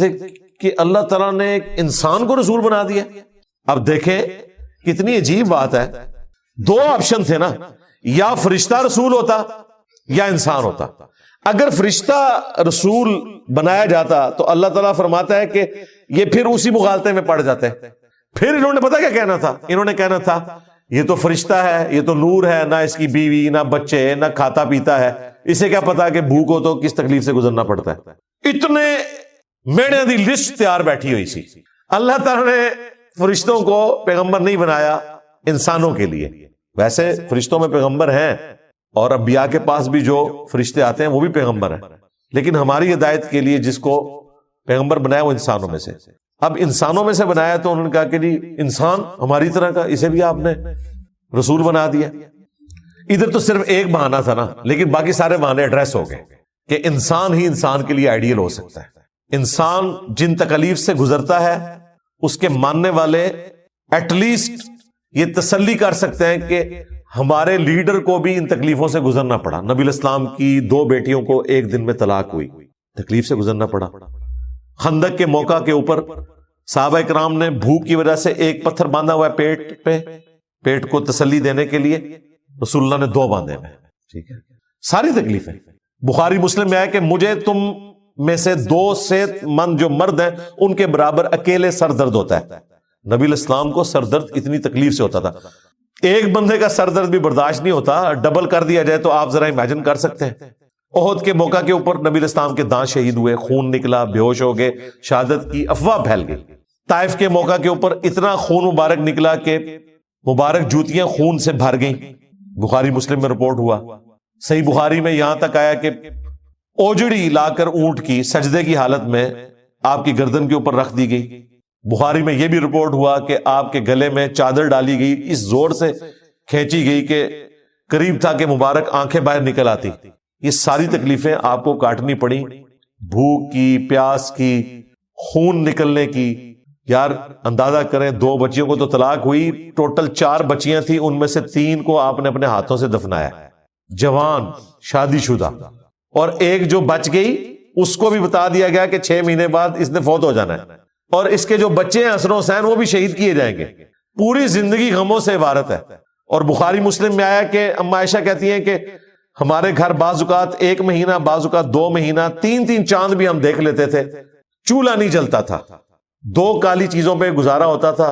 تھے کہ اللہ تعالیٰ نے ایک انسان کو رسول بنا دیا. اب دیکھیں کتنی عجیب بات ہے. دو آپشن تھے نا, یا فرشتہ رسول ہوتا یا انسان ہوتا. اگر فرشتہ رسول بنایا جاتا تو اللہ تعالیٰ فرماتا ہے کہ یہ پھر اسی مغالطے میں پڑ جاتے. پھر انہوں نے پتا کیا کہنا تھا؟ انہوں نے کہنا تھا یہ تو فرشتہ ہے, یہ تو نور ہے, نہ اس کی بیوی نہ بچے نہ کھاتا پیتا ہے, اسے کیا پتا کہ بھوک ہو تو کس تکلیف سے گزرنا پڑتا ہے. اتنے میڑے دی لسٹ تیار بیٹھی ہوئی سی. اللہ تعالیٰ نے فرشتوں کو پیغمبر نہیں بنایا انسانوں کے لیے. ویسے فرشتوں میں پیغمبر ہیں اور انبیاء کے پاس بھی جو فرشتے آتے ہیں وہ بھی پیغمبر ہیں, لیکن ہماری ہدایت کے لیے جس کو پیغمبر بنایا وہ انسانوں میں سے. اب انسانوں میں سے بنایا تو انہوں نے کہا کہ جی انسان ہماری طرح کا, اسے بھی آپ نے رسول بنا دیا. ادھر تو صرف ایک بہانہ تھا نا, لیکن باقی سارے بہانے ایڈریس ہو گئے کہ انسان ہی انسان کے لیے آئیڈیل ہو سکتا ہے. انسان جن تکلیف سے گزرتا ہے اس کے ماننے والے ایٹ لیسٹ یہ تسلی کر سکتے ہیں کہ ہمارے لیڈر کو بھی ان تکلیفوں سے گزرنا پڑا. نبی الاسلام کی 2 بیٹیوں کو ایک دن میں طلاق ہوئی, تکلیف سے گزرنا پڑا. خندق کے موقع کے اوپر صحابہ کرام نے بھوک کی وجہ سے ایک پتھر باندھا ہوا ہے پیٹ پہ, پیٹ کو تسلی دینے کے لیے. رسول اللہ نے 2 باندھے ہوئے. ٹھیک ہے, ساری تکلیفیں. بخاری مسلم میں آیا کہ مجھے تم میں سے 2 صحت مند جو مرد ہیں ان کے برابر اکیلے سر درد ہوتا ہے. نبی الاسلام کو سر درد اتنی تکلیف سے ہوتا تھا. ایک بندے کا سر درد بھی برداشت نہیں ہوتا, ڈبل کر دیا جائے تو آپ ذرا امیجن کر سکتے ہیں. احد کے موقع کے اوپر نبی الاسلام کے دانت شہید ہوئے, خون نکلا, بے ہوش ہو گئے, شہادت کی افواہ پھیل گئی. طائف کے موقع کے اوپر اتنا خون مبارک نکلا کہ مبارک جوتیاں خون سے بھر گئیں. بخاری مسلم میں رپورٹ ہوا. صحیح بخاری میں یہاں تک آیا کہ اوجڑی لا کر اونٹ کی سجدے کی حالت میں آپ کی گردن کے اوپر رکھ دی گئی. بخاری میں یہ بھی رپورٹ ہوا کہ آپ کے گلے میں چادر ڈالی گئی, اس زور سے کھینچی گئی کہ قریب تھا کہ مبارک آنکھیں باہر نکل آتی. یہ ساری تکلیفیں آپ کو کاٹنی پڑی, بھوک کی, پیاس کی, خون نکلنے کی. یار اندازہ کریں 2 بچیوں کو تو طلاق ہوئی, ٹوٹل 4 بچیاں تھیں, ان میں سے 3 کو آپ نے اپنے ہاتھوں سے دفنایا, جوان شادی شدہ, اور ایک جو بچ گئی اس کو بھی بتا دیا گیا کہ 6 مہینے بعد اس نے فوت ہو جانا ہے, اور اس کے جو بچے ہیں حسن و حسین وہ بھی شہید کیے جائیں گے. پوری زندگی غموں سے عبارت ہے. اور بخاری مسلم میں آیا کہ اما عائشہ کہتی ہیں کہ ہمارے گھر بعض اوقات 1 مہینہ, بعض اوقات 2 مہینہ, 3 چاند بھی ہم دیکھ لیتے تھے, چولہا نہیں جلتا تھا. 2 کالی چیزوں پہ گزارا ہوتا تھا,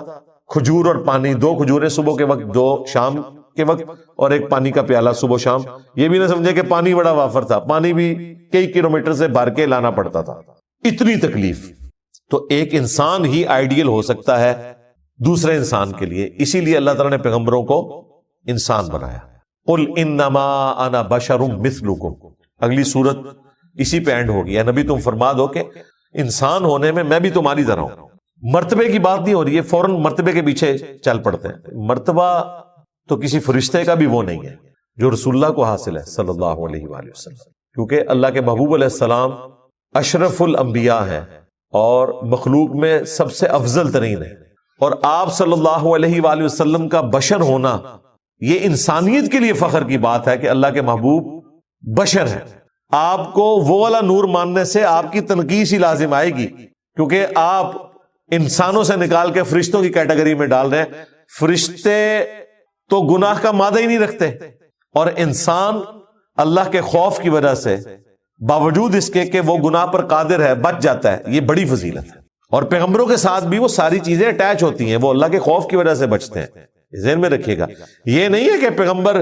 کھجور اور پانی. 2 کھجوریں صبح کے وقت, 2 شام کے وقت, اور ایک پانی کا پیالہ صبح شام. یہ بھی نہ سمجھے کہ پانی بڑا وافر تھا, پانی بھی کئی کلومیٹر سے بھر کے لانا پڑتا تھا. اتنی تکلیف. تو ایک انسان ہی آئیڈیل ہو سکتا ہے دوسرے انسان کے لیے. اسی لیے اللہ تعالیٰ نے پیغمبروں کو انسان بنایا. قل انما انا بشر مثلکم. اگلی سورت اسی پہ اینڈ ہوگی. اے نبی تم فرما دو کہ انسان ہونے میں میں بھی تمہاری طرح ہوں. مرتبے کی بات نہیں ہو رہی ہے, فوراً مرتبے کے پیچھے چل پڑتے ہیں. مرتبہ تو کسی فرشتے کا بھی وہ نہیں ہے جو رسول اللہ کو حاصل ہے صلی اللہ علیہ وآلہ وسلم, کیونکہ اللہ کے محبوب علیہ السلام اشرف الانبیاء ہیں اور مخلوق میں سب سے افضل ترین ہے. اور آپ صلی اللہ علیہ وآلہ وسلم کا بشر ہونا یہ انسانیت کے لیے فخر کی بات ہے کہ اللہ کے محبوب بشر ہیں. آپ کو وہ والا نور ماننے سے آپ کی تنقیص ہی لازم آئے گی, کیونکہ آپ انسانوں سے نکال کے فرشتوں کی کیٹیگری میں ڈال رہے ہیں. فرشتے تو گناہ کا مادہ ہی نہیں رکھتے, اور انسان اللہ کے خوف کی وجہ سے باوجود اس کے کہ وہ گناہ پر قادر ہے بچ جاتا ہے. یہ بڑی فضیلت ہے. اور پیغمبروں کے ساتھ بھی وہ ساری چیزیں اٹیچ ہوتی ہیں, وہ اللہ کے خوف کی وجہ سے بچتے ہیں. ذہن میں رکھیے گا, یہ نہیں ہے کہ پیغمبر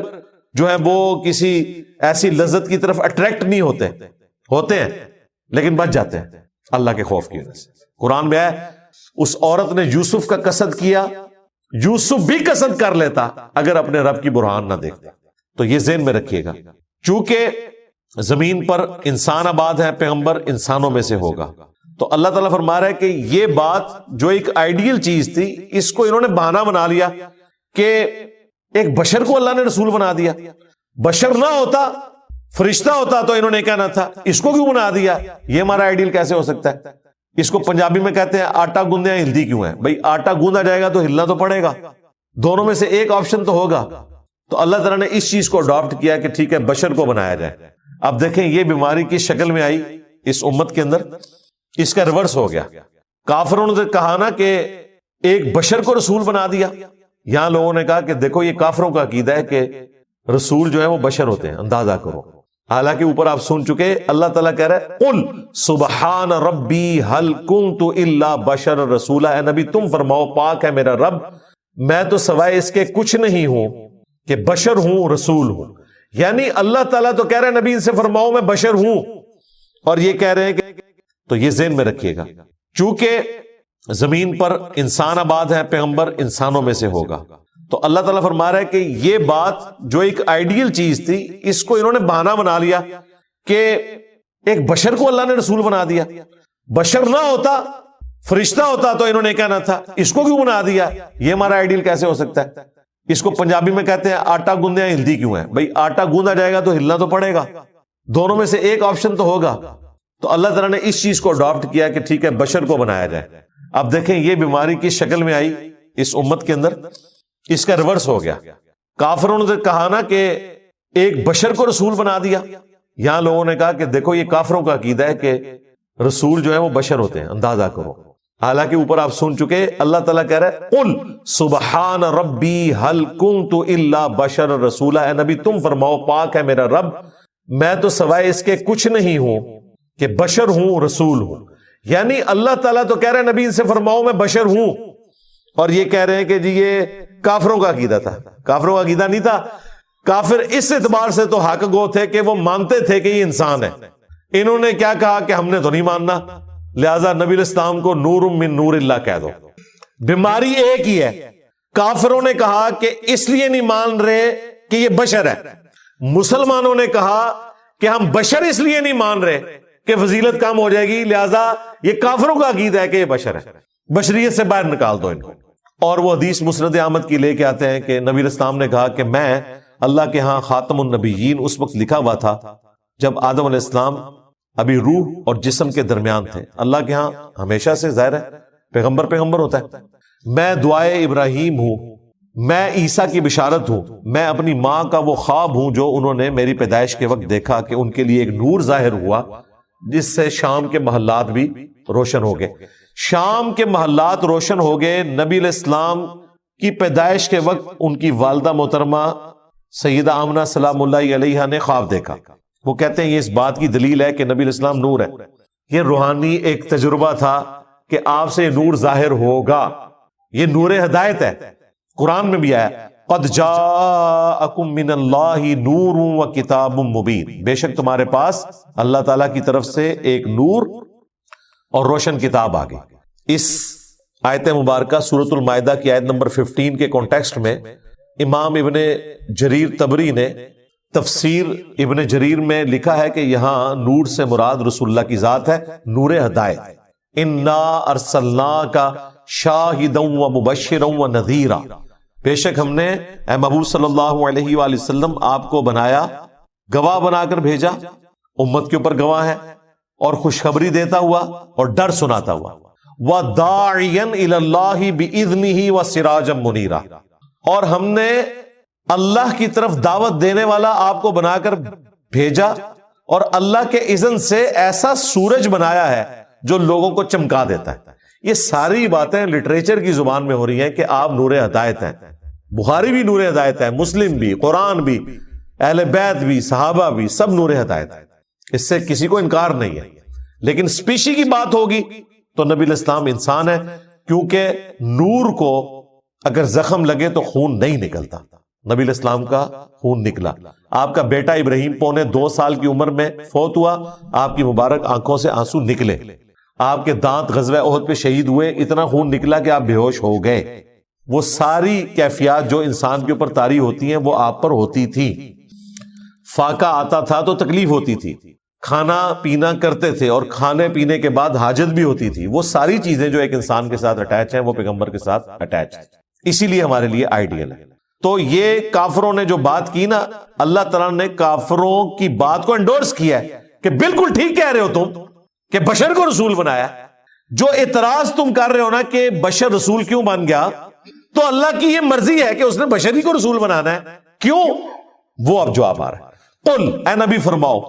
جو ہے وہ کسی ایسی لذت کی طرف اٹریکٹ نہیں ہوتے ہیں لیکن بچ جاتے ہیں اللہ کے خوف کی وجہ سے. قرآن میں ہے اس عورت نے یوسف کا قصد کیا, یوسف بھی قصد کر لیتا اگر اپنے رب کی برہان نہ دیکھتا. تو یہ ذہن میں رکھیے گا, چونکہ زمین پر انسان آباد ہے, پیغمبر انسانوں میں سے ہوگا. تو اللہ تعالیٰ فرما رہا ہے کہ یہ بات جو ایک آئیڈیل چیز تھی اس کو انہوں نے بہانہ بنا لیا کہ ایک بشر کو اللہ نے رسول بنا دیا. بشر نہ ہوتا, فرشتہ ہوتا تو انہوں نے کہنا تھا اس کو کیوں بنا دیا, یہ ہمارا آئیڈیل کیسے ہو سکتا ہے. اس کو پنجابی میں کہتے ہیں آٹا گوندیا ہلدی کیوں ہے. بھائی آٹا گوندا جائے گا تو ہلنا تو پڑے گا, دونوں میں سے ایک آپشن تو ہوگا. تو اللہ تعالیٰ نے اس چیز کو اڈاپٹ کیا کہ ٹھیک ہے بشر کو بنایا جائے. اب دیکھیں یہ بیماری کس شکل میں آئی اس امت کے اندر. اس کا ریورس ہو گیا. کافروں نے کہا نا کہ ایک بشر کو رسول بنا دیا. یہاں لوگوں نے کہا کہ دیکھو یہ کافروں کا عقیدہ ہے کہ رسول جو ہے وہ بشر ہوتے ہیں, اندازہ کرو. حالانکہ اوپر آپ سن چکے اللہ تعالیٰ کہہ رہا ہے قل سبحان ربی هل کنت الا بشر رسولا, اے نبی تم فرماؤ پاک ہے میرا رب, میں تو سوائے اس کے کچھ نہیں ہوں کہ بشر ہوں, رسول ہوں. یعنی اللہ تعالیٰ تو کہہ رہے ہیں نبی ان سے فرماؤ میں بشر ہوں, اور یہ کہہ رہے ہیں کہ تو یہ ذہن میں رکھیے گا چونکہ زمین پر انسان آباد ہے, پیغمبر انسانوں میں سے ہوگا. تو اللہ تعالیٰ فرما رہا ہے کہ یہ بات جو ایک آئیڈیل چیز تھی اس کو انہوں نے بہانہ بنا لیا کہ ایک بشر کو اللہ نے رسول بنا دیا. بشر نہ ہوتا, فرشتہ ہوتا تو انہوں نے کہنا تھا اس کو کیوں بنا دیا, یہ ہمارا آئیڈیل کیسے ہو سکتا ہے. اس کو پنجابی میں کہتے ہیں آٹا گوندیا ہلدی کیوں ہے. بھائی آٹا گوندا جائے گا تو ہلنا تو پڑے گا, دونوں میں سے ایک آپشن تو ہوگا. تو اللہ تعالیٰ نے اس چیز کو اڈاپٹ کیا کہ ٹھیک ہے بشر کو بنایا جائے. اب دیکھیں یہ بیماری کس شکل میں آئی اس امت کے اندر, اس کا ریورس ہو گیا. کافروں نے کہا نا کہ ایک بشر کو رسول بنا دیا. یہاں لوگوں نے کہا کہ دیکھو یہ کافروں کا عقیدہ ہے کہ رسول جو ہے وہ بشر ہوتے ہیں, اندازہ کرو. حالانکہ اوپر آپ سن چکے اللہ تعالیٰ کہہ رہا ہے قل سبحان ربی هل کنت الا بشر رسولا, اے نبی تم فرماؤ پاک ہے میرا رب, میں تو سوائے اس کے کچھ نہیں ہوں کہ بشر ہوں, رسول ہوں. یعنی اللہ تعالیٰ تو کہہ رہے ہیں نبی ان سے فرماؤ میں بشر ہوں, اور یہ کہہ رہے ہیں کہ جی یہ کافروں کا عقیدہ تھا. کافروں کا عقیدہ نہیں تھا. کافر اس اعتبار سے تو حق گو تھے کہ وہ مانتے تھے کہ یہ انسان ہے. انہوں نے کیا کہا کہ ہم نے تو نہیں ماننا, لہذا نبی الاسلام کو نور من نور اللہ کہہ دو. بیماری ایک ہی ہے. کافروں نے کہا کہ اس لیے نہیں مان رہے کہ یہ بشر ہے, مسلمانوں نے کہا کہ ہم بشر اس لیے نہیں مان رہے کہ فضیلت کم ہو جائے گی, لہذا یہ کافروں کا عقیدہ ہے کہ یہ بشر ہے, بشریت سے باہر نکال دو ان کو. اور وہ حدیث مسند احمد کی لے کے آتے ہیں کہ نبی الاسلام نے کہا کہ میں اللہ کے ہاں خاتم النبیین اس وقت لکھا ہوا تھا جب آدم علیہ السلام ابھی روح اور جسم کے درمیان تھے. اللہ کے ہاں ہمیشہ سے ظاہر ہے پیغمبر ہوتا ہے. میں دعائے ابراہیم ہوں, میں عیسیٰ کی بشارت ہوں, میں اپنی ماں کا وہ خواب ہوں جو انہوں نے میری پیدائش کے وقت دیکھا کہ ان کے لیے ایک نور ظاہر ہوا جس سے شام کے محلات بھی روشن ہو گئے. شام کے محلات روشن ہو گئے. نبی علیہ السلام کی پیدائش کے وقت ان کی والدہ محترمہ سیدہ آمنہ سلام اللہ علیہا نے خواب دیکھا. وہ کہتے ہیں یہ اس بات کی دلیل ہے کہ نبی علیہ السلام نور ہے. یہ روحانی ایک تجربہ تھا کہ آپ سے نور ظاہر ہوگا. یہ نور ہدایت ہے. قرآن میں بھی آیا قد جاءکم من اللہ نور و کتاب مبین, بے شک تمہارے پاس اللہ تعالیٰ کی طرف سے ایک نور اور روشن کتاب آ گئی. اس آیت مبارکہ سورۃ المائدہ کی آیت نمبر 15 کے کانٹیکسٹ میں امام ابن جریر طبری نے تفسیر ابن جریر میں لکھا ہے کہ یہاں نور سے مراد رسول اللہ کی ذات ہے, نور ہدایت. انا ارسلناک شاہدا و مبشرا و نذیرا, بے شک ہم نے اے محبوب صلی اللہ علیہ وآلہ وسلم آپ کو بنایا, گواہ بنا کر بھیجا, امت کے اوپر گواہ ہے, اور خوشخبری دیتا ہوا اور ڈر سناتا ہوا. وَدَاعِيًا إِلَى اللَّهِ بِإِذْنِهِ وَسِرَاجًا مُنِيرًا, اور ہم نے اللہ کی طرف دعوت دینے والا آپ کو بنا کر بھیجا, اور اللہ کے اذن سے ایسا سورج بنایا ہے جو لوگوں کو چمکا دیتا ہے. یہ ساری باتیں لٹریچر کی زبان میں ہو رہی ہیں کہ آپ نور ہدایت ہیں. بخاری بھی نور ہدایت ہے, مسلم بھی, قرآن بھی, اہل بیت بھی, صحابہ بھی, سب نور ہدایت ہے. اس سے کسی کو انکار نہیں ہے. لیکن اسپیشی کی بات ہوگی تو نبی علیہ السلام انسان ہے, کیونکہ نور کو اگر زخم لگے تو خون نہیں نکلتا. نبی علیہ السلام کا خون نکلا. آپ کا بیٹا ابراہیم 2.25 سال کی عمر میں فوت ہوا, آپ کی مبارک آنکھوں سے آنسو نکلے. آپ کے دانت غزوہ احد پہ شہید ہوئے, اتنا خون نکلا کہ آپ بے ہوش ہو گئے. وہ ساری کیفیات جو انسان کے اوپر طاری ہوتی ہیں وہ آپ پر ہوتی تھی. فاقہ آتا تھا تو تکلیف ہوتی تھی, کھانا پینا کرتے تھے, اور کھانے پینے کے بعد حاجت بھی ہوتی تھی. وہ ساری چیزیں جو ایک انسان کے ساتھ اٹیچ ہیں وہ پیغمبر کے ساتھ اٹیچ ہیں, اسی لیے ہمارے لیے آئیڈیل ہے. تو یہ کافروں نے جو بات کی نا, اللہ تعالیٰ نے کافروں کی بات کو انڈورس کیا ہے کہ بالکل ٹھیک کہہ رہے ہو تم کہ بشر کو رسول بنایا. جو اعتراض تم کر رہے ہو نا کہ بشر رسول کیوں بن گیا, تو اللہ کی یہ مرضی ہے کہ اس نے بشری کو رسول بنانا ہے. کیوں؟ وہ اب جواب آ رہا ہے. قل, اے نبی فرماؤ,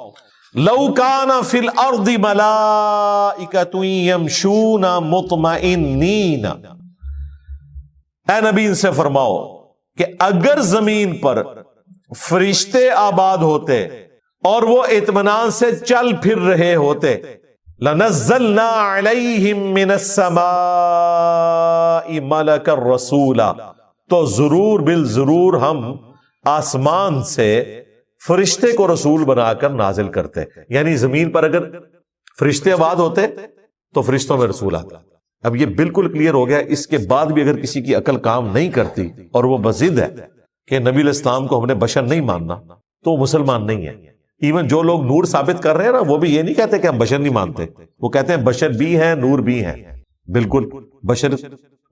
لو کان فی الارض ملائکۃ یمشون مطمئنین، اے نبی ان سے فرماؤ کہ اگر زمین پر فرشتے آباد ہوتے اور وہ اطمینان سے چل پھر رہے ہوتے، لنزلنا علیہم من السماء ملکا رسولا، تو ضرور بالضرور ہم آسمان سے فرشتے کو رسول بنا کر نازل کرتے. یعنی زمین پر اگر فرشتے آباد ہوتے تو فرشتوں میں رسول آتا. اب یہ بالکل کلیئر ہو گیا. اس کے بعد بھی اگر کسی کی عقل کام نہیں کرتی اور وہ بضد ہے کہ نبی علیہ السلام کو ہم نے بشر نہیں ماننا، تو وہ مسلمان نہیں ہے. ایون جو لوگ نور ثابت کر رہے ہیں نا، وہ بھی یہ نہیں کہتے کہ ہم بشر نہیں مانتے، وہ کہتے ہیں بشر بھی ہیں نور بھی ہیں. بالکل بشر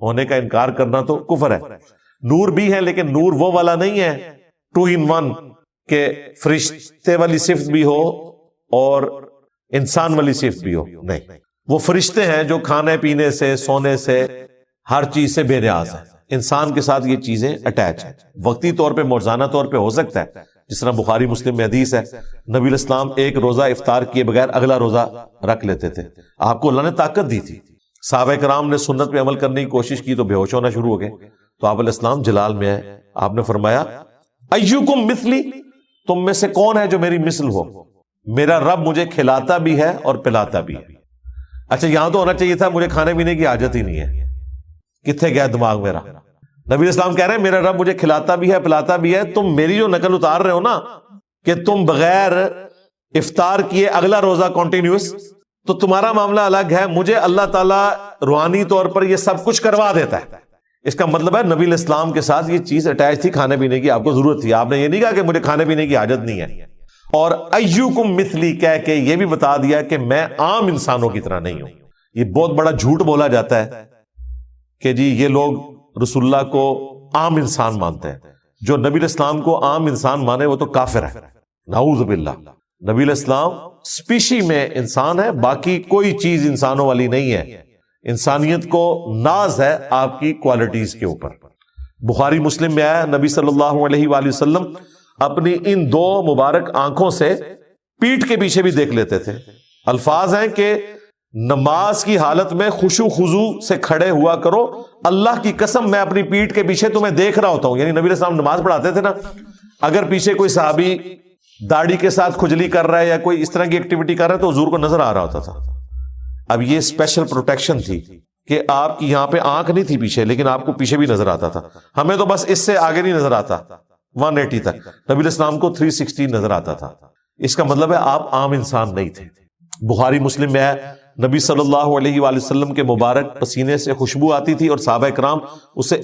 ہونے کا انکار کرنا تو کفر ہے. نور بھی ہے لیکن نور وہ والا نہیں ہے 2 in 1 کہ فرشتے والی صفت بھی ہو اور انسان والی صفت بھی ہو. نہیں، وہ فرشتے ہیں جو کھانے پینے سے، سونے سے، ہر چیز سے بے نیاز ہیں. انسان کے ساتھ یہ چیزیں اٹیچ ہیں. وقتی طور پہ، موزانہ طور پہ ہو سکتا ہے، جس طرح بخاری مسلم میں حدیث ہے، نبی علیہ السلام ایک روزہ افطار کیے بغیر اگلا روزہ رکھ لیتے تھے. آپ کو اللہ نے طاقت دی تھی. صحابہ کرام نے سنت پہ عمل کرنے کی کوشش کی تو بے ہوش ہونا شروع ہو گئے. تو آپ علیہ السلام جلال میں آئے، آپ نے فرمایا ایکم مثلی، تم میں سے کون ہے جو میری مثل ہو؟ میرا رب مجھے کھلاتا بھی ہے اور پلاتا بھی ہے. اچھا یہاں تو ہونا چاہیے تھا مجھے کھانے پینے کی حاجت ہی نہیں ہے. کتنے گیا دماغ میرا؟ نبی اسلام کہہ رہے ہیں میرا رب مجھے کھلاتا بھی ہے پلاتا بھی ہے. تم میری جو نقل اتار رہے ہو نا کہ تم بغیر افطار کیے اگلا روزہ کنٹینیوس، تو تمہارا معاملہ الگ ہے. مجھے اللہ تعالیٰ روحانی طور پر یہ سب کچھ کروا دیتا ہے. اس کا مطلب ہے نبی علیہ السلام کے ساتھ یہ چیز اٹیچ تھی، کھانے پینے کی آپ کو ضرورت تھی. آپ نے یہ نہیں کہا کہ مجھے کھانے پینے کی حاجت نہیں ہے. اور ایکم مثلی کہہ کے یہ بھی بتا دیا کہ میں عام انسانوں کی طرح نہیں ہوں. یہ بہت بڑا جھوٹ بولا جاتا ہے کہ جی یہ لوگ رسول اللہ کو عام انسان مانتے ہیں. جو نبی علیہ السلام کو عام انسان مانے وہ تو کافر ہے، نعوذ باللہ. نبی علیہ السلام اسپیشی میں انسان ہے، باقی کوئی چیز انسانوں والی نہیں ہے. انسانیت کو ناز ہے آپ کی کوالٹیز کے اوپر. بخاری مسلم میں آیا نبی صلی اللہ علیہ وآلہ وسلم اپنی ان 2 مبارک آنکھوں سے پیٹھ کے پیچھے بھی دیکھ لیتے تھے. الفاظ ہیں کہ نماز کی حالت میں خشوع خضوع سے کھڑے ہوا کرو، اللہ کی قسم میں اپنی پیٹھ کے پیچھے تمہیں دیکھ رہا ہوتا ہوں. یعنی نبی علیہ السلام نماز پڑھاتے تھے نا، اگر پیچھے کوئی صحابی داڑھی کے ساتھ کھجلی کر رہا ہے یا کوئی اس طرح کی ایکٹیویٹی کر رہا ہے تو حضور کو نظر آ رہا ہوتا تھا. اب یہ اسپیشل پروٹیکشن تھی کہ آپ کی یہاں پہ آنکھ نہیں تھی پیچھے، لیکن آپ کو پیچھے بھی نظر آتا تھا. ہمیں تو بس اس سے آگے نہیں نظر آتا 180 تک، نبی علیہ السلام کو 360 نظر آتا تھا. اس کا مطلب ہے آپ عام انسان نہیں تھے. بخاری مسلم میں ہے نبی صلی اللہ علیہ وآلہ وسلم کے مبارک پسینے سے خوشبو آتی تھی اور صحابہ کرام اسے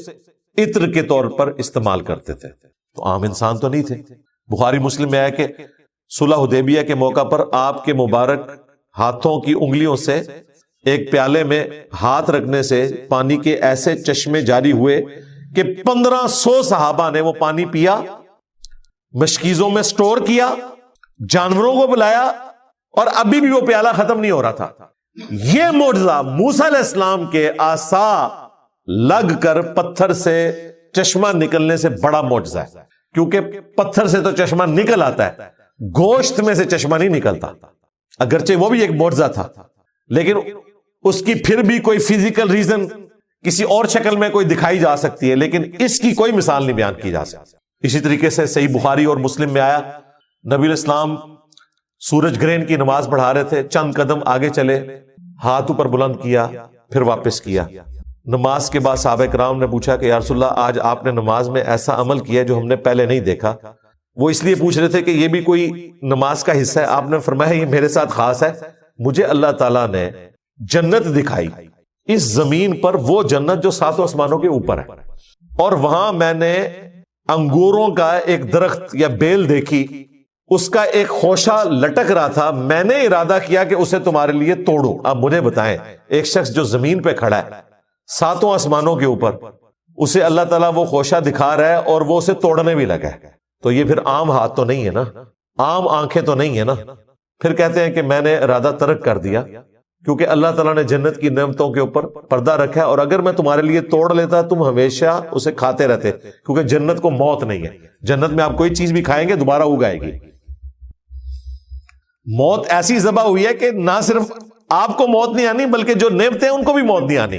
عطر کے طور پر استعمال کرتے تھے. تو عام انسان تو نہیں تھے. بخاری مسلم میں ہے کہ صلح حدیبیہ کے موقع پر آپ کے مبارک ہاتھوں کی انگلیوں سے ایک پیالے میں ہاتھ رکھنے سے پانی کے ایسے چشمے جاری ہوئے کہ 1500 صحابہ نے وہ پانی پیا، مشکیزوں میں سٹور کیا، جانوروں کو بلایا، اور ابھی بھی وہ پیالہ ختم نہیں ہو رہا تھا. یہ معجزہ موسیٰ علیہ السلام کے عصا لگ کر پتھر سے چشمہ نکلنے سے بڑا معجزہ ہے. کیونکہ پتھر سے تو چشمہ نکل آتا ہے، گوشت میں سے چشمہ نہیں نکلتا. اگرچہ وہ بھی ایک معجزہ تھا، لیکن اس کی پھر بھی کوئی فزیکل ریزن کسی اور شکل میں کوئی دکھائی جا سکتی ہے، لیکن اس کی کوئی مثال نہیں بیان کی جا سکتی. اسی طریقے سے صحیح بخاری اور مسلم میں آیا نبی علیہ السلام سورج گرہن کی نماز پڑھا رہے تھے، چند قدم آگے چلے، ہاتھ اوپر بلند کیا، پھر واپس کیا. نماز کے بعد صحابہ کرام نے پوچھا کہ یا رسول اللہ آج آپ نے نماز میں ایسا عمل کیا جو ہم نے پہلے نہیں دیکھا. وہ اس لیے پوچھ رہے تھے کہ یہ بھی کوئی نماز کا حصہ ہے. آپ نے فرمایا یہ میرے ساتھ خاص ہے. مجھے اللہ تعالیٰ نے جنت دکھائی، اس زمین پر وہ جنت جو 7 آسمانوں کے اوپر ہے، اور وہاں میں نے انگوروں کا ایک درخت یا بیل دیکھی، اس کا ایک خوشہ لٹک رہا تھا. میں نے ارادہ کیا کہ اسے تمہارے لیے توڑوں. اب مجھے بتائیں ایک شخص جو زمین پہ کھڑا ہے 7 آسمانوں کے اوپر، اسے اللہ تعالیٰ وہ خوشہ دکھا رہا ہے اور وہ اسے توڑنے بھی لگا ہے. تو یہ پھر عام ہاتھ تو نہیں ہے نا، عام آنکھیں تو نہیں ہے نا. پھر کہتے ہیں کہ میں نے ارادہ ترک کر دیا کیونکہ اللہ تعالیٰ نے جنت کی نعمتوں کے اوپر پردہ رکھا ہے، اور اگر میں تمہارے لیے توڑ لیتا تم ہمیشہ اسے کھاتے رہتے، کیونکہ جنت کو موت نہیں ہے. جنت میں آپ کوئی چیز بھی کھائیں گے دوبارہ اگائے گی. موت ایسی ذبح ہوئی ہے کہ نہ صرف آپ کو موت نہیں آنی بلکہ جو نعمتیں ہیں ان کو بھی موت نہیں آنی.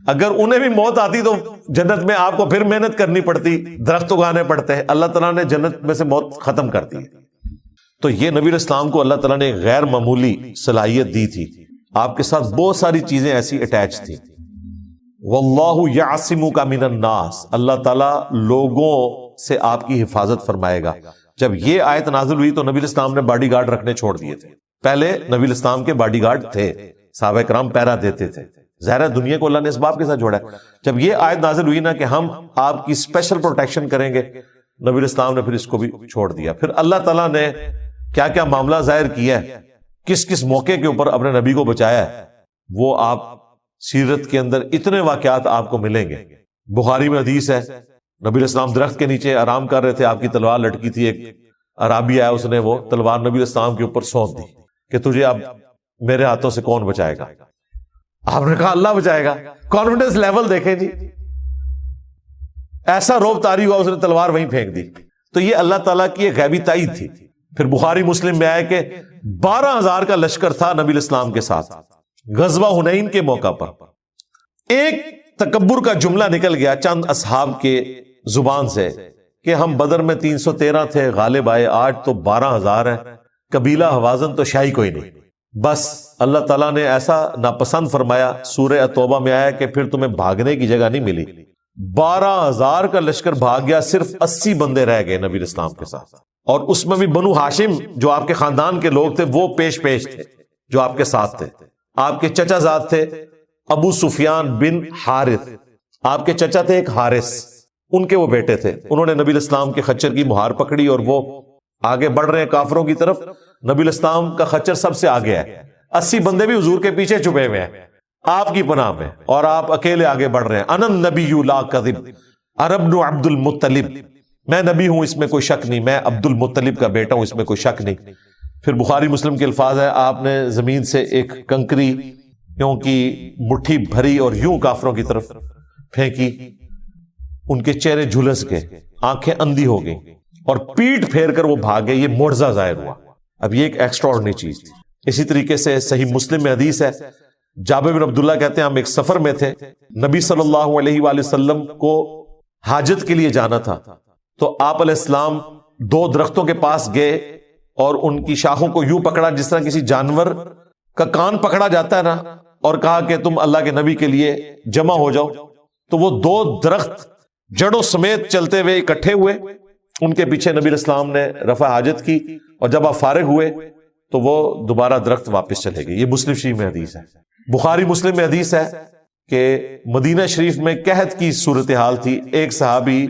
اگر انہیں بھی موت آتی تو جنت میں آپ کو پھر محنت کرنی پڑتی, درخت اگانے پڑتے ہیں. اللہ تعالیٰ نے جنت میں سے موت ختم کر دی. تو یہ نبی علیہ السلام کو اللہ تعالیٰ نے غیر معمولی صلاحیت دی تھی. آپ کے ساتھ بہت ساری چیزیں ایسی اٹیچ تھی. واللہ یعصمک من الناس, اللہ تعالیٰ لوگوں سے آپ کی حفاظت فرمائے گا. جب یہ آیت نازل ہوئی تو نبی علیہ السلام نے باڈی گارڈ رکھنے چھوڑ دیے تھے. پہلے نبی علیہ السلام کے باڈی گارڈ تھے, صحابہ کرام پہرا دیتے تھے. ظاہر دنیا کو اللہ نے اسباب کے ساتھ جوڑا ہے. جب یہ آیت نازل ہوئی نا کہ ہم آپ کی اسپیشل پروٹیکشن کریں گے, نبی علیہ السلام نے پھر اس کو بھی چھوڑ دیا. پھر اللہ تعالیٰ نے کیا کیا معاملہ ظاہر کیا ہے, کس کس موقع کے اوپر اپنے نبی کو بچایا ہے, وہ آپ سیرت کے اندر اتنے واقعات آپ کو ملیں گے. بخاری میں حدیث ہے, نبی علیہ السلام درخت کے نیچے آرام کر رہے تھے, آپ کی تلوار لٹکی تھی. ایک عرابی آیا, اس نے وہ تلوار نبی علیہ السلام کے اوپر سونپ دی کہ تجھے اب میرے ہاتھوں سے کون بچائے گا. آپ نے کہا اللہ بچائے گا. کانفیڈنس لیول دیکھیں جی, ایسا روب طاری ہوا, اس نے تلوار وہیں پھینک دی. تو یہ اللہ تعالیٰ کی ایک غیبی تائید تھی. پھر بخاری مسلم میں آیا کہ 12,000 کا لشکر تھا نبی علیہ السلام کے ساتھ غزوہ حنین کے موقع پر. ایک تکبر کا جملہ نکل گیا چند اصحاب کے زبان سے کہ ہم بدر میں 313 تھے, غالب آئے, آج تو 12,000 ہیں, قبیلہ حوازن تو شاہی کوئی نہیں. بس اللہ تعالیٰ نے ایسا ناپسند فرمایا, سورہ توبہ میں آیا کہ پھر تمہیں بھاگنے کی جگہ نہیں ملی. 12,000 کا لشکر بھاگ گیا, صرف 80 بندے رہ گئے نبی علیہ السلام کے ساتھ. اور اس میں بھی بنو ہاشم جو آپ کے خاندان کے لوگ تھے وہ پیش تھے جو آپ کے ساتھ تھے. آپ کے چچا زاد تھے ابو سفیان بن حارث, آپ کے چچا تھے ایک حارث, ان کے وہ بیٹے تھے. انہوں نے نبی علیہ السلام کے خچر کی مہار پکڑی اور وہ آگے بڑھ رہے ہیں کافروں کی طرف. نبی علیہ السلام کا خچر سب سے آگے ہے, 80 بندے بھی حضور کے پیچھے چھپے ہوئے ہیں آپ کی پناہ میں, اور آپ اکیلے آگے بڑھ رہے ہیں. انا النبی لا کذب انا ابن عبد المطلب, میں نبی ہوں اس میں کوئی شک نہیں, میں عبد المطلب کا بیٹا ہوں اس میں کوئی شک نہیں. پھر بخاری مسلم کے الفاظ ہے, آپ نے زمین سے ایک کنکری یوں کی مٹھی بھری اور یوں کافروں کی طرف پھینکی. ان کے چہرے جھلس گئے, آنکھیں اندھی ہو گئی اور پیٹ پھیر کر وہ بھاگے. یہ معجزہ ظاہر ہوا. اب یہ ایک ایکسٹراورڈنری چیز تھی. اسی طریقے سے صحیح مسلم میں حدیث ہے, جابر بن عبداللہ کہتے ہیں ہم ایک سفر میں تھے, نبی صلی اللہ علیہ وآلہ وسلم کو حاجت کے لیے جانا تھا. تو آپ علیہ السلام 2 درختوں کے پاس گئے اور ان کی شاخوں کو یوں پکڑا جس طرح کسی جانور کا کان پکڑا جاتا ہے نا, اور کہا کہ تم اللہ کے نبی کے لیے جمع ہو جاؤ. تو وہ 2 درخت جڑوں سمیت چلتے ہوئے اکٹھے ہوئے, ان کے پیچھے نبی علیہ السلام نے رفع حاجت کی, اور جب آپ فارغ ہوئے تو وہ دوبارہ درخت واپس چلے گئے. یہ مسلم شریف میں حدیث ہے. بخاری مسلم میں حدیث ہے کہ مدینہ شریف میں قحط کی صورتحال تھی. ایک صحابی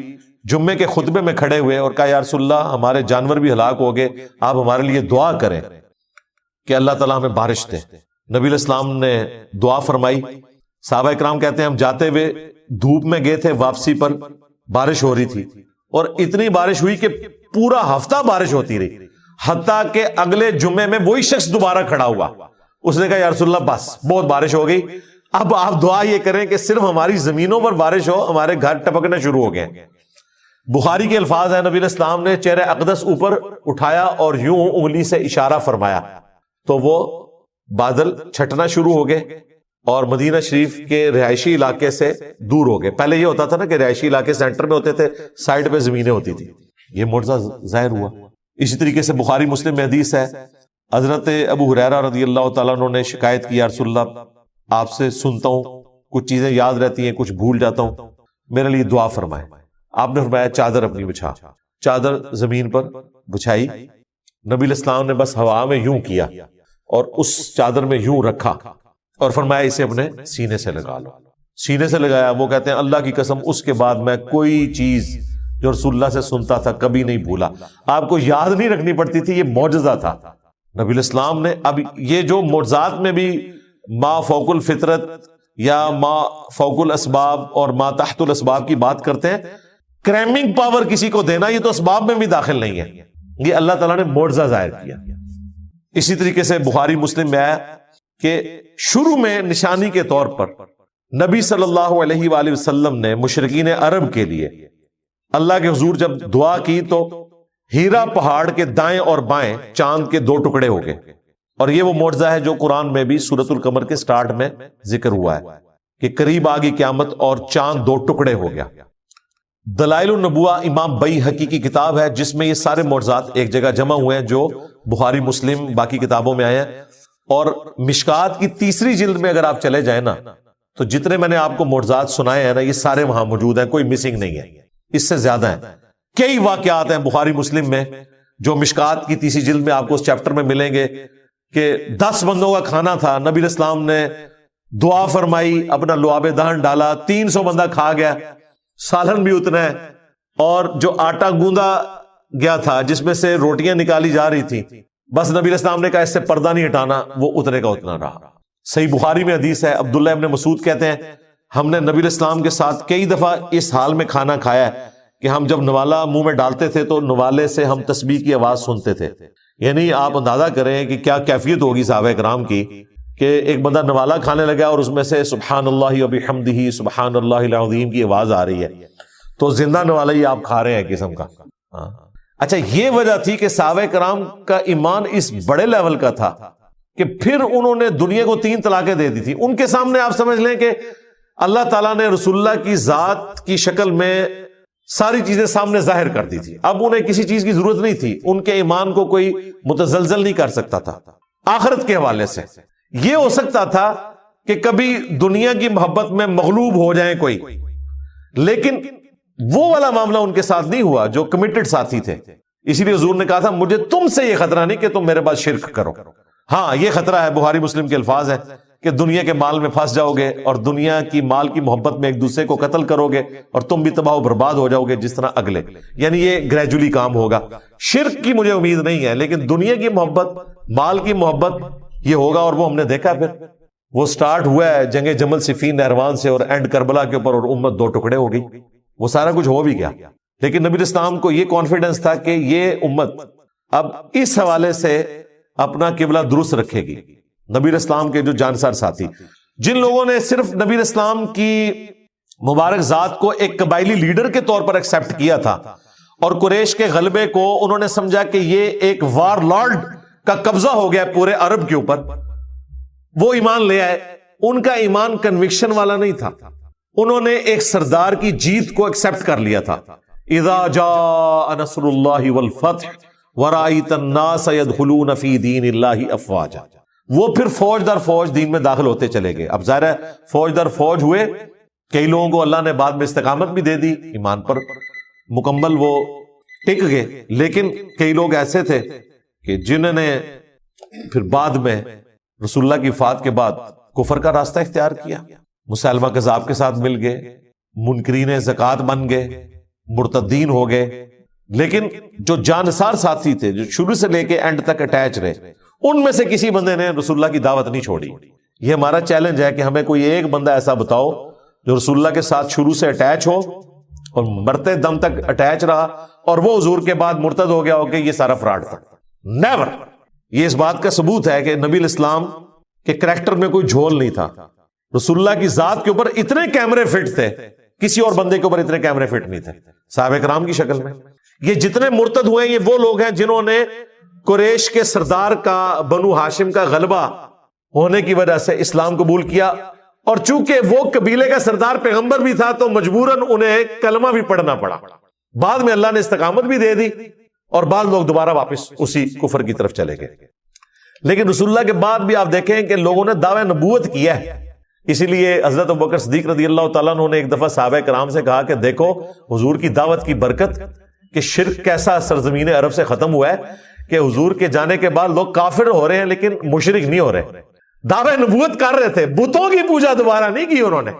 جمعے کے خطبے میں کھڑے ہوئے اور کہا یا رسول اللہ ہمارے جانور بھی ہلاک ہو گئے, آپ ہمارے لیے دعا کریں کہ اللہ تعالیٰ ہمیں بارش دے. نبی علیہ السلام نے دعا فرمائی. صحابہ اکرام کہتے ہیں ہم جاتے ہوئے دھوپ میں گئے تھے, واپسی پر بارش ہو رہی تھی, اور اتنی بارش ہوئی کہ پورا ہفتہ بارش ہوتی رہی, حتیٰ کہ اگلے جمعے میں وہی شخص دوبارہ کھڑا ہوا. اس نے کہا یا رسول اللہ بس بہت بارش ہو گئی, اب آپ دعا یہ کریں کہ صرف ہماری زمینوں پر بارش ہو, ہمارے گھر ٹپکنا شروع ہو گئے. بخاری کے الفاظ ہیں نبی علیہ السلام نے چہرہ اقدس اوپر اٹھایا اور یوں انگلی سے اشارہ فرمایا تو وہ بادل چھٹنا شروع ہو گئے اور مدینہ شریف کے رہائشی علاقے سے دور ہو گئے. پہلے یہ ہوتا تھا نا کہ رہائشی علاقے سینٹر میں ہوتے تھے, سائڈ پہ زمینیں ہوتی تھی. یہ معجزہ ظاہر ہوا. اسی طریقے سے بخاری مسلم میں حدیث ہے, حضرت ابو ہریرہ رضی اللہ تعالیٰ عنہ نے شکایت کی, یا رسول اللہ آپ سے سنتا ہوں کچھ چیزیں یاد رہتی ہیں, کچھ بھول جاتا ہوں, میرے لیے دعا فرمائے. آپ نے فرمایا چادر اپنی بچھا. چادر زمین پر بچھائی. نبی علیہ السلام نے بس ہوا میں یوں کیا اور اس چادر میں یوں رکھا اور فرمایا اسے اپنے سینے سے لگا لو. سینے سے لگایا. وہ کہتے ہیں اللہ کی قسم اس کے بعد میں کوئی چیز جو رسول اللہ سے سنتا تھا کبھی نہیں بھولا. آپ کو یاد نہیں رکھنی پڑتی تھی, یہ معجزہ تھا نبی علیہ السلام نے. اب یہ جو معجزات میں بھی ما فوق الفطرت یا ما فوق الاسباب اور ما تحت الاسباب کی بات کرتے ہیں, کریمنگ پاور کسی کو دینا یہ تو اسباب میں بھی داخل نہیں ہے, یہ اللہ تعالیٰ نے معجزہ ظاہر کیا. اسی طریقے سے بخاری مسلم میں آیا کہ شروع میں نشانی کے طور پر نبی صلی اللہ علیہ وآلہ وسلم نے مشرکین عرب کے لیے اللہ کے حضور جب دعا کی تو ہیرا پہاڑ کے دائیں اور بائیں چاند کے 2 ٹکڑے ہو گئے. اور یہ وہ معجزہ ہے جو قرآن میں بھی سورۃ القمر کے سٹارٹ میں ذکر ہوا ہے کہ قریب آ گئی قیامت اور چاند 2 ٹکڑے ہو گیا. دلائل النبوہ امام بیہقی کی کتاب ہے جس میں یہ سارے معجزات ایک جگہ جمع ہوئے ہیں جو بخاری مسلم باقی کتابوں میں آئے ہیں. اور مشکات کی 3ری جلد میں اگر آپ چلے جائیں نا تو جتنے میں نے آپ کو معجزات سنائے ہیں نا یہ سارے وہاں موجود ہیں, کوئی مسنگ نہیں ہے, اس سے زیادہ ہیں. کئی واقعات ہیں بخاری مسلم میں جو مشکات کی 3ری جلد میں آپ کو اس چیپٹر میں ملیں گے کہ 10 بندوں کا کھانا تھا, نبی علیہ السلام نے دعا فرمائی, اپنا لعاب دہن ڈالا, 300 بندہ کھا گیا, سالن بھی اتنا ہے, اور جو آٹا گوندا گیا تھا جس میں سے روٹیاں نکالی جا رہی تھی بس نبی علیہ السلام نے کہا اس سے پردہ نہیں ہٹانا, وہ اتنے کا اتنا رہا. صحیح بخاری میں حدیث ہے, عبداللہ ابن مسعود کہتے ہیں ہم نے نبی علیہ السلام کے ساتھ کئی دفعہ اس حال میں کھانا کھایا ہے کہ ہم جب نوالا منہ میں ڈالتے تھے تو نوالے سے ہم تسبیح کی آواز سنتے تھے. یعنی آپ اندازہ کریں کہ کیا کیفیت ہوگی صحابہ کرام کی کہ ایک بندہ نوالا کھانے لگا اور اس میں سے سبحان اللہ و بحمدہ سبحان اللہ العظیم کی آواز آ رہی ہے, تو زندہ نوالا ہی آپ کھا رہے ہیں قسم کا. اچھا, یہ وجہ تھی کہ صحابہ کرام کا ایمان اس بڑے لیول کا تھا کہ پھر انہوں نے دنیا کو 3 طلاقیں دے دی تھی. ان کے سامنے آپ سمجھ لیں کہ اللہ تعالیٰ نے رسول اللہ کی ذات کی شکل میں ساری چیزیں سامنے ظاہر کر دی تھی. اب انہیں کسی چیز کی ضرورت نہیں تھی, ان کے ایمان کو کوئی متزلزل نہیں کر سکتا تھا. آخرت کے حوالے سے یہ ہو سکتا تھا کہ کبھی دنیا کی محبت میں مغلوب ہو جائیں کوئی, لیکن وہ والا معاملہ ان کے ساتھ نہیں ہوا جو کمیٹڈ ساتھی تھے. اسی لیے حضور نے کہا تھا مجھے تم سے یہ خطرہ نہیں کہ تم میرے پاس شرک کرو. ہاں یہ خطرہ ہے, بخاری مسلم کے الفاظ ہے کہ دنیا کے مال میں پھنس جاؤ گے اور دنیا کی مال کی محبت میں ایک دوسرے کو قتل کرو گے اور تم بھی تباہ و برباد ہو جاؤ گے جس طرح اگلے. یعنی یہ گریجولی کام ہوگا. شرک کی مجھے امید نہیں ہے, لیکن دنیا کی محبت, مال کی محبت یہ ہوگا, اور وہ ہم نے دیکھا. پھر وہ سٹارٹ ہوا ہے جنگ جمل صفین نہروان سے اور اینڈ کربلا کے اوپر, اور امت 2 ٹکڑے ہو گئی. وہ سارا کچھ ہو بھی گیا, لیکن نبی اسلام کو یہ کانفیڈنس تھا کہ یہ امت اب اس حوالے سے اپنا قبلہ درست رکھے گی. نبی اسلام کے جو جانسار ساتھی, جن لوگوں نے صرف نبی اسلام کی مبارک ذات کو ایک قبائلی لیڈر کے طور پر ایکسپٹ کیا تھا اور قریش کے غلبے کو انہوں نے سمجھا کہ یہ ایک وار لارڈ کا قبضہ ہو گیا پورے عرب کے اوپر, وہ ایمان لے آئے. ان کا ایمان کنوکشن والا نہیں تھا, انہوں نے ایک سردار کی جیت کو ایکسپٹ کر لیا تھا. اذا جاء نصر اللہ والفتح ورأیت الناس يدخلون فی دین اللہ افواجا. وہ پھر فوج در فوج دین میں داخل ہوتے چلے گئے. اب ظاہر ہے فوج در فوج ہوئے, کئی لوگوں کو اللہ نے بعد میں استقامت بھی دے دی, ایمان پر مکمل وہ ٹک گئے, لیکن کئی لوگ ایسے تھے کہ جنہوں نے پھر بعد میں رسول اللہ کی وفات کے بعد کفر کا راستہ اختیار کیا, مسلمہ کذاب کے ساتھ مل گئے, منکرین زکوٰۃ بن گئے, مرتدین ہو گئے. لیکن جو جانسار ساتھی تھے جو شروع سے لے کے اینڈ تک اٹیچ رہے, ان میں سے کسی بندے نے رسول اللہ کی دعوت نہیں چھوڑی. یہ ہمارا چیلنج ہے کہ ہمیں کوئی ایک بندہ ایسا بتاؤ جو رسول اللہ کے ساتھ شروع سے اٹیچ ہو اور مرتے دم تک اٹیچ رہا اور وہ حضور کے بعد مرتد ہو گیا ہو کہ یہ سارا فراڈ تھا. نیور. یہ اس بات کا ثبوت ہے کہ نبی الاسلام کے کریکٹر میں کوئی جھول نہیں تھا. رسول اللہ کی ذات کے اوپر اتنے کیمرے فٹ تھے, کسی اور بندے کے اوپر اتنے کیمرے فٹ نہیں تھے صحابہ کرام کی شکل میں. یہ جتنے مرتد ہوئے یہ وہ لوگ ہیں جنہوں نے قریش کے سردار کا, بنو ہاشم کا غلبہ ہونے کی وجہ سے اسلام قبول کیا, اور چونکہ وہ قبیلے کا سردار پیغمبر بھی تھا تو مجبوراً انہیں کلمہ بھی پڑھنا پڑا. بعد میں اللہ نے استقامت بھی دے دی اور بعض لوگ دوبارہ واپس اسی کفر کی طرف چلے گئے. لیکن رسول اللہ کے بعد بھی آپ دیکھیں کہ لوگوں نے دعوی نبوت کیا ہے. اسی لیے حضرت ابوبکر صدیق رضی اللہ تعالیٰ عنہ نے ایک دفعہ صحابہ کرام سے کہا کہ دیکھو حضور کی دعوت کی برکت کہ شرک کیسا سرزمین عرب سے ختم ہوا ہے کہ حضور کے جانے کے بعد لوگ کافر ہو رہے ہیں لیکن مشرک نہیں ہو رہے. دعوی نبوت کر رہے تھے, بتوں کی پوجا دوبارہ نہیں کی انہوں نے.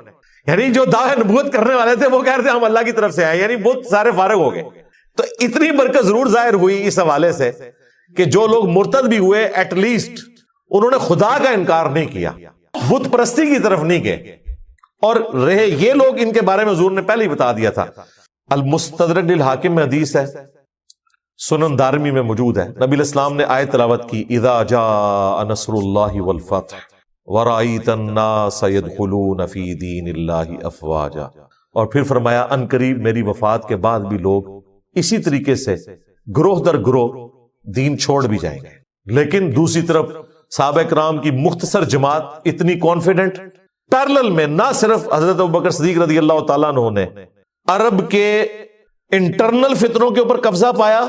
یعنی جو دعوی نبوت کرنے والے تھے وہ کہہ رہے تھے ہم اللہ کی طرف سے آئے, یعنی بت سارے فارغ ہو گئے. تو اتنی برکت ضرور ظاہر ہوئی اس حوالے سے کہ جو لوگ مرتد بھی ہوئے ایٹ لیسٹ انہوں نے خدا کا انکار نہیں کیا, بت پرستی کی طرف نہیں گئے. اور رہے یہ لوگ, ان کے بارے میں حضور نے پہلے ہی بتا دیا تھا. المستدرک للحاکم میں حدیث ہے, سنن دارمی میں موجود ہے, نبی الاسلام نے آیت تلاوت کی اذا جاء نصر اللہ والفتح ورأیت الناس يدخلون فی دین اللہ افواجا, اور پھر فرمایا ان قریب میری وفات کے بعد بھی لوگ اسی طریقے سے گروہ در گروہ دین چھوڑ بھی جائیں گے. لیکن دوسری طرف صحابہ کرام کی مختصر جماعت اتنی کانفیڈنٹ، پیرلل میں نہ صرف حضرت ابوبکر صدیق رضی اللہ تعالیٰ عنہ نے عرب کے انٹرنل فتنوں کے اوپر قبضہ پایا،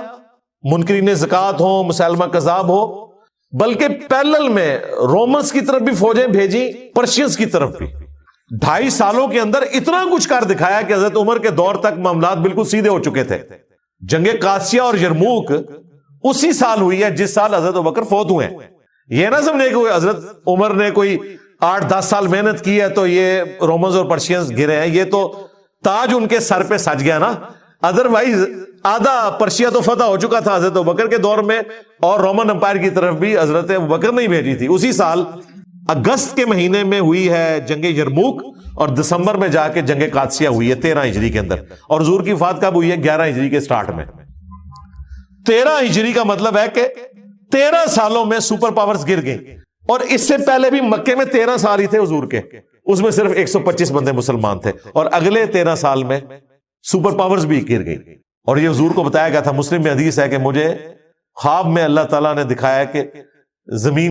منکرین زکوٰۃ ہو، مسلمہ کذاب ہو، بلکہ پیرلل میں رومنس کی طرف بھی فوجیں بھیجی، پرشینز کی طرف بھی. 2.5 سالوں کے اندر اتنا کچھ کر دکھایا کہ حضرت عمر کے دور تک معاملات بالکل سیدھے ہو چکے تھے. جنگ قادسیہ اور یرموک اسی سال ہوئی ہے جس سال حضرت ابوبکر فوت ہوئے ہیں. یہ نہ سمجھے کہ حضرت عمر نے کوئی 8-10 سال محنت کی ہے تو یہ رومنز اور پرشینز گرے ہیں. یہ تو تاج ان کے سر پہ سج گیا نا. ادروائز آدھا پرشیا تو فتح ہو چکا تھا حضرت ابوبکر کے دور میں، اور رومن امپائر کی طرف بھی حضرت ابوبکر نہیں بھیجی تھی. اسی سال اگست کے مہینے میں ہوئی ہے جنگ یرموک، اور دسمبر میں جا کے جنگ قادسیہ ہوئی ہے 13 ہجری کے اندر. اور حضور کی وفات کب ہوئی ہے؟ 11 ہجری کے سٹارٹ میں. 13 ہجری کا مطلب ہے کہ 13 سالوں میں سپر پاورز گر گئی. اور اس سے پہلے بھی مکے میں 13 سال ہی تھے حضور کے، اس میں صرف 125 بندے مسلمان تھے، اور اگلے 13 سال میں سپر پاورز بھی گر گئی. اور یہ حضور کو بتایا گیا تھا، مسلم میں حدیث ہے کہ مجھے خواب میں اللہ تعالیٰ نے دکھایا کہ زمین